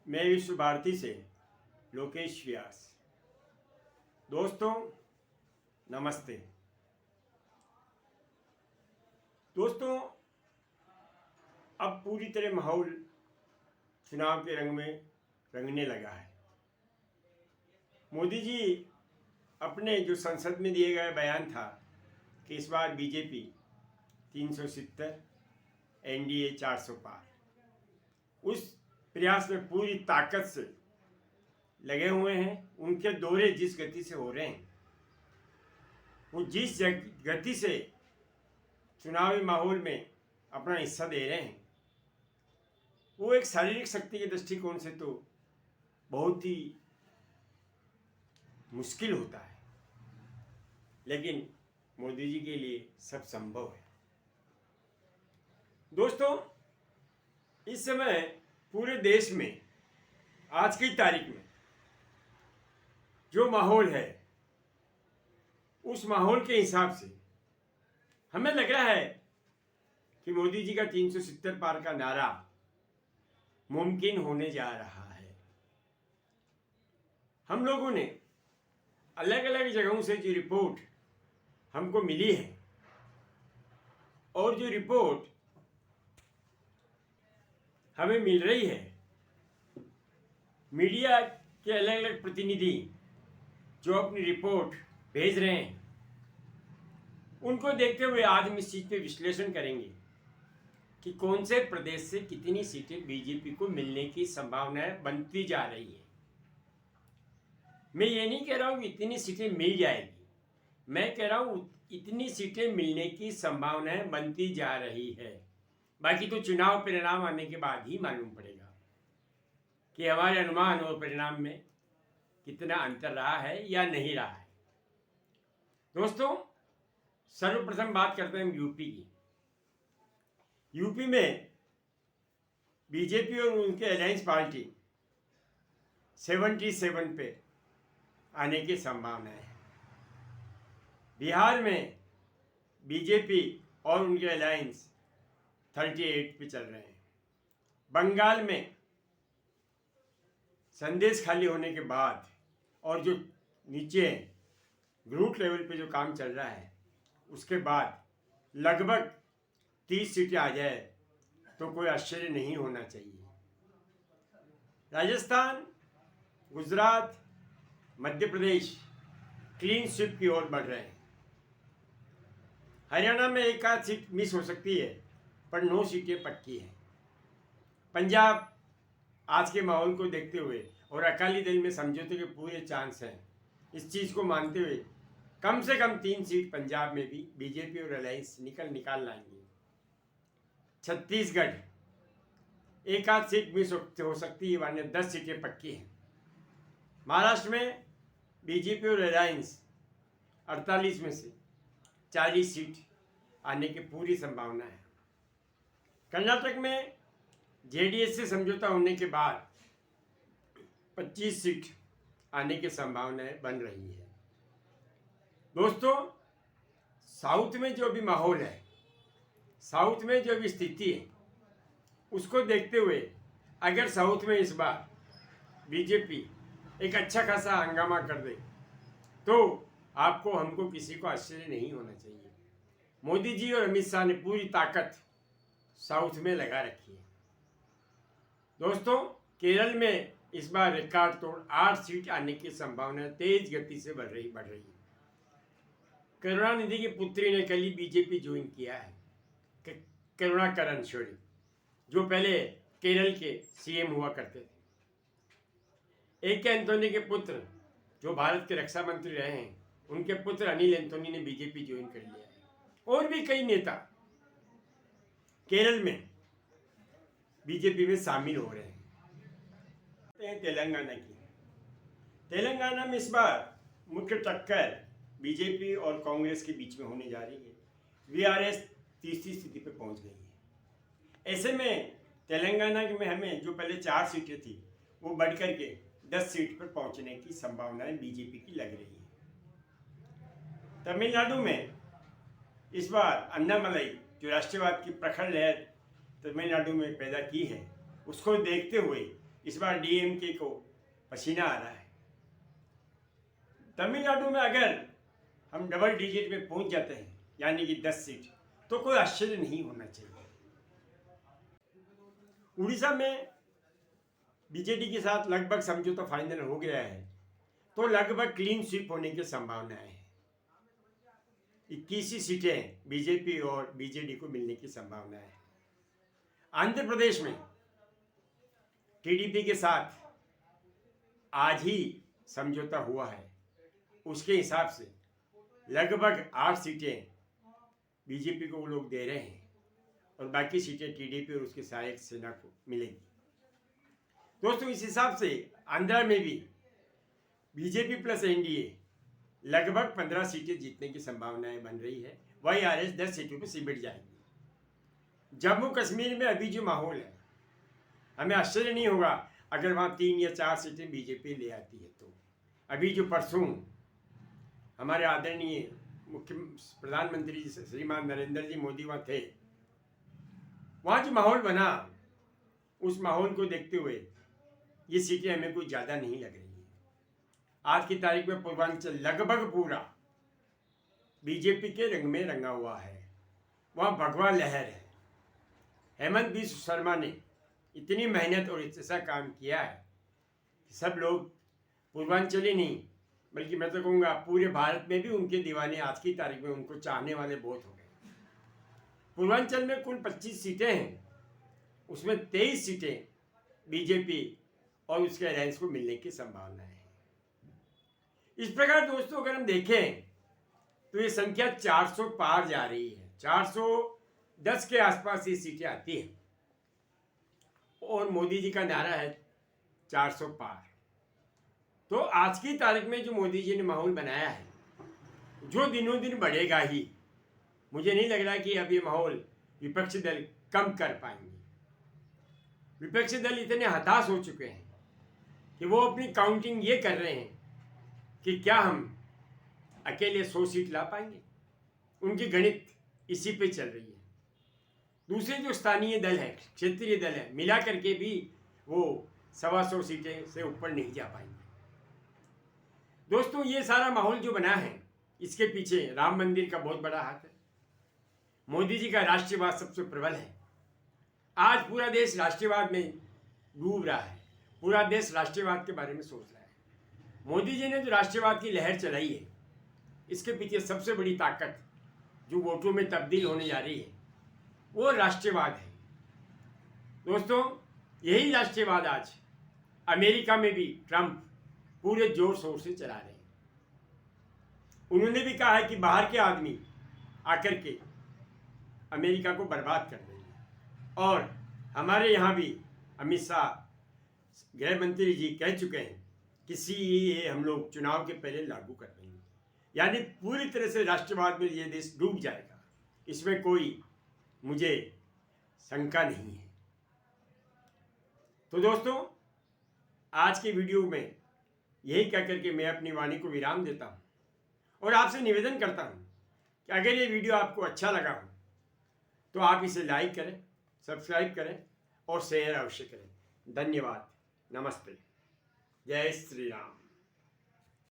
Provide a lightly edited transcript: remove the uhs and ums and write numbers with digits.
मैं विश्व भारती से लोकेश व्यास। दोस्तों नमस्ते। दोस्तों, अब पूरी तरह माहौल चुनाव के रंग में रंगने लगा है। मोदी जी अपने जो संसद में दिए गए बयान था कि इस बार बीजेपी 370, एनडीए 400 पार, उस प्रयास में पूरी ताकत से लगे हुए हैं। उनके दौरे जिस गति से हो रहे हैं, वो जिस गति से चुनावी माहौल में अपना हिस्सा दे रहे हैं, वो एक शारीरिक शक्ति के दृष्टिकोण से तो बहुत ही मुश्किल होता है, लेकिन मोदी जी के लिए सब संभव है। दोस्तों, इस समय पूरे देश में आज की तारीख में जो माहौल है, उस माहौल के हिसाब से हमें लग रहा है कि मोदी जी का 370 पार का नारा मुमकिन होने जा रहा है। हम लोगों ने अलग अलग जगहों से जो रिपोर्ट हमको मिली है, और जो रिपोर्ट हमें मिल रही है, मीडिया के अलग अलग प्रतिनिधि जो अपनी रिपोर्ट भेज रहे हैं, उनको देखते हुए आज हम इस चीज़ पे विश्लेषण करेंगे कि कौन से प्रदेश से कितनी सीटें बीजेपी को मिलने की संभावनाएं बनती जा रही है। मैं ये नहीं कह रहा हूँ कि इतनी सीटें मिल जाएगी, मैं कह रहा हूँ इतनी सीटें मिलने की संभावनाएं बनती जा रही है। बाकी तो चुनाव परिणाम आने के बाद ही मालूम पड़ेगा कि हमारे अनुमान और परिणाम में कितना अंतर रहा है या नहीं रहा है। दोस्तों, सर्वप्रथम बात करते हैं यूपी की। यूपी में बीजेपी और उनके अलायंस पार्टी 77 पे आने की संभावना है। बिहार में बीजेपी और उनके अलायंस 38 पे चल रहे हैं। बंगाल में संदेश खाली होने के बाद और जो नीचे ग्रुप लेवल पे जो काम चल रहा है, उसके बाद लगभग 30 सीटें आ जाए तो कोई आश्चर्य नहीं होना चाहिए। राजस्थान, गुजरात, मध्य प्रदेश क्लीन स्वीप की ओर बढ़ रहे हैं। हरियाणा में एक आध सीट मिस हो सकती है, पर 9 सीटें पक्की हैं। पंजाब आज के माहौल को देखते हुए और अकाली दल में समझौते के पूरे चांस हैं, इस चीज़ को मानते हुए कम से कम 3 सीट पंजाब में भी बीजेपी और अलायंस निकाल लाएंगे। छत्तीसगढ़ एक आध सीट मिस हो सकती है, वरना 10 सीटें पक्की हैं। महाराष्ट्र में बीजेपी और अलायंस 48 में से 40 सीट आने की पूरी संभावना है। कर्नाटक में जेडीएस से समझौता होने के बाद 25 सीट आने की संभावनाएं बन रही है। दोस्तों, साउथ में जो भी माहौल है, साउथ में जो भी स्थिति है, उसको देखते हुए अगर साउथ में इस बार बीजेपी एक अच्छा खासा हंगामा कर दे तो आपको हमको किसी को आश्चर्य नहीं होना चाहिए। मोदी जी और अमित शाह ने पूरी ताकत साउथ में लगा रखी है। दोस्तों, केरल में इस बार रिकॉर्ड तोड़ 8 सीट आने की संभावना तेज गति से बढ़ रही है। करुणानिधि की पुत्री ने कल ही बीजेपी ज्वाइन किया है, करुणाकरण शौरी, जो पहले केरल के सीएम हुआ करते थे। ए के एंथोनी के पुत्र जो भारत के रक्षा मंत्री रहे हैं, उनके पुत्र अनिल एंथोनी ने बीजेपी ज्वाइन कर लिया है। और भी कई नेता केरल में बीजेपी में शामिल हो रहे हैं। तेलंगाना की, तेलंगाना में इस बार मुख्य टक्कर बीजेपी और कांग्रेस के बीच में होने जा रही है। वीआरएस तीसरी स्थिति पर पहुंच गई है। ऐसे में तेलंगाना में हमें जो पहले 4 सीटें थी, वो बढ़ कर के 10 सीट पर पहुंचने की संभावनाएं बीजेपी की लग रही है। तमिलनाडु में इस बार अन्नामलाई जो राष्ट्रवाद की प्रखर लहर तमिलनाडु में पैदा की है, उसको देखते हुए इस बार डीएमके को पसीना आ रहा है। तमिलनाडु में अगर हम डबल डिजिट में पहुंच जाते हैं, यानी कि 10 सीट, तो कोई आश्चर्य नहीं होना चाहिए। उड़ीसा में बीजेडी के साथ लगभग समझौता फाइनल हो गया है, तो लगभग क्लीन स्वीप होने की संभावनाएं है। 21 सीटें बीजेपी और बीजेडी को मिलने की संभावना है। आंध्र प्रदेश में टीडीपी के साथ आज ही समझौता हुआ है, उसके हिसाब से लगभग 8 सीटें बीजेपी को वो लोग दे रहे हैं और बाकी सीटें टीडीपी और उसके सहायक सेना को मिलेंगी। दोस्तों, इस हिसाब से आंध्र में भी बीजेपी प्लस एनडीए लगभग 15 सीटें जीतने की संभावनाएं बन रही है। वाईआरएस 10 सीटों पर सिमट जाएंगी। जम्मू कश्मीर में अभी जो माहौल है, हमें आश्चर्य नहीं होगा अगर वहाँ 3 या 4 सीटें बीजेपी ले आती है। तो अभी जो परसों हमारे आदरणीय मुख्य प्रधानमंत्री श्रीमान नरेंद्र जी मोदी वहाँ थे, वहाँ जो माहौल बना, उस माहौल को देखते हुए ये सीटें हमें कोई ज़्यादा नहीं लग रही है। आज की तारीख में पूर्वांचल लगभग पूरा बीजेपी के रंग में रंगा हुआ है। वहाँ भगवा लहर है। हेमंत बिस्व शर्मा ने इतनी मेहनत और ऐसा काम किया है कि सब लोग पूर्वांचल ही नहीं, बल्कि मैं तो कहूँगा पूरे भारत में भी उनके दीवाने आज की तारीख में, उनको चाहने वाले बहुत हो गए। पूर्वांचल में कुल 25 सीटें हैं, उसमें 23 सीटें बीजेपी और उसके अलायंस को मिलने की संभावना है। इस प्रकार दोस्तों, अगर हम देखें तो ये संख्या 400 पार जा रही है। 410 के आसपास ये सीटें आती हैं और मोदी जी का नारा है 400 पार। तो आज की तारीख में जो मोदी जी ने माहौल बनाया है, जो दिनों दिन बढ़ेगा ही, मुझे नहीं लग रहा कि अब ये माहौल विपक्षी दल कम कर पाएंगे। विपक्षी दल इतने हताश हो चुके हैं कि वो अपनी काउंटिंग ये कर रहे हैं कि क्या हम अकेले 100 सीट ला पाएंगे। उनकी गणित इसी पे चल रही है। दूसरे जो स्थानीय दल है, क्षेत्रीय दल है, मिला करके भी वो 125 सीटें से ऊपर नहीं जा पाएंगे। दोस्तों, ये सारा माहौल जो बना है, इसके पीछे राम मंदिर का बहुत बड़ा हाथ है। मोदी जी का राष्ट्रवाद सबसे प्रबल है। आज पूरा देश राष्ट्रवाद में डूब रहा है। पूरा देश राष्ट्रवाद के बारे में सोच रहा है। मोदी जी ने जो राष्ट्रवाद की लहर चलाई है, इसके पीछे सबसे बड़ी ताकत जो वोटों में तब्दील होने जा रही है, वो राष्ट्रवाद है। दोस्तों, यही राष्ट्रवाद आज अमेरिका में भी ट्रंप पूरे जोर शोर से चला रहे हैं। उन्होंने भी कहा है कि बाहर के आदमी आकर के अमेरिका को बर्बाद कर देंगे। और हमारे यहाँ भी अमित शाह गृह मंत्री जी कह चुके हैं कि सीएए हम लोग चुनाव के पहले लागू कर देंगे। यानी पूरी तरह से राष्ट्रवाद में ये देश डूब जाएगा, इसमें कोई मुझे शंका नहीं है। तो दोस्तों, आज की वीडियो में यही कह करके मैं अपनी वाणी को विराम देता हूँ और आपसे निवेदन करता हूँ कि अगर ये वीडियो आपको अच्छा लगा हो तो आप इसे लाइक करें, सब्सक्राइब करें और शेयर अवश्य करें। धन्यवाद। नमस्ते। जय श्री राम।